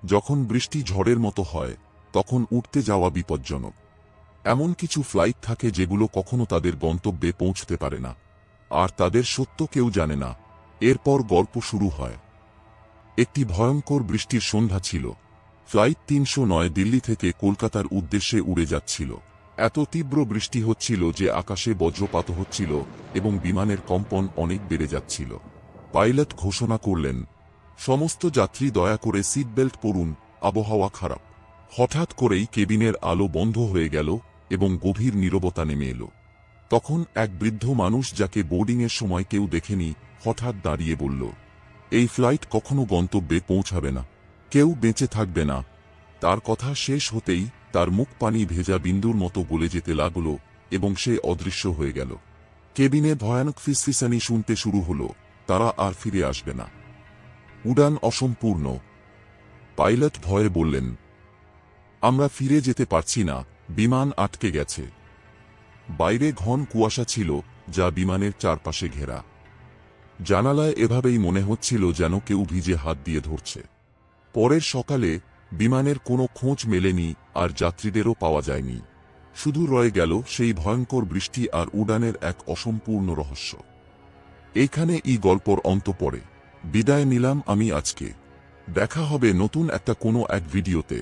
যখন বৃষ্টি ঝড়ের মতো হয় তখন উঠতে যাওয়া বিপজ্জনক। এমন কিছু ফ্লাইট থাকে যেগুলো কখনো তাদের গন্তব্যে পৌঁছতে পারে না, আর তাদের সত্য কেউ জানে না। এরপর গল্প শুরু হয়। একটি ভয়ঙ্কর বৃষ্টির সন্ধ্যা ছিল। ফ্লাইট ৩০৯ দিল্লি থেকে কলকাতার উদ্দেশ্যে উড়ে যাচ্ছিল। এত তীব্র বৃষ্টি হচ্ছিল যে আকাশে বজ্রপাত হচ্ছিল এবং বিমানের কম্পন অনেক বেড়ে যাচ্ছিল। পাইলট ঘোষণা করলেন, সমস্ত যাত্রী দয়া করে সিট বেল্ট পরুন, আবহাওয়া খারাপ। হঠাৎ করেই কেবিনের আলো বন্ধ হয়ে গেল এবং গভীর নীরবতা নেমে এলো। তখন এক বৃদ্ধ মানুষ, যাকে বোর্ডিংয়ের সময় কেউ দেখেনি, হঠাৎ দাঁড়িয়ে বলল, এই ফ্লাইট কখনো গন্তব্যে পৌঁছাবে না, কেউ বেঁচে থাকবে না। তার কথা শেষ হতেই তার মুখ পানি ভেজা বিন্দুর মতো গলে যেতে লাগল এবং সে অদৃশ্য হয়ে গেল। কেবিনে ভয়ানক ফিসফিসানি শুনতে শুরু হলো, তারা আর ফিরে আসবে না। উড়ান অসম্পূর্ণ। পাইলট ভয়ে বললেন, আমরা ফিরে যেতে পারছি না, বিমান আটকে গেছে। বাইরে ঘন কুয়াশা ছিল যা বিমানের চারপাশে ঘেরা। জানালায় এভাবেই মনে হচ্ছিল যেন কেউ ভিজে হাত দিয়ে ধরছে। পরের সকালে বিমানের কোনো খোঁজ মেলেনি আর যাত্রীদেরও পাওয়া যায়নি। শুধু রয়ে গেল সেই ভয়ঙ্কর বৃষ্টি আর উড়ানের এক অসম্পূর্ণ রহস্য। এইখানে এই গল্পর অন্ত পড়ে। বিদায় নিলাম আমি আজকে। দেখা হবে নতুন কোনো এক ভিডিওতে।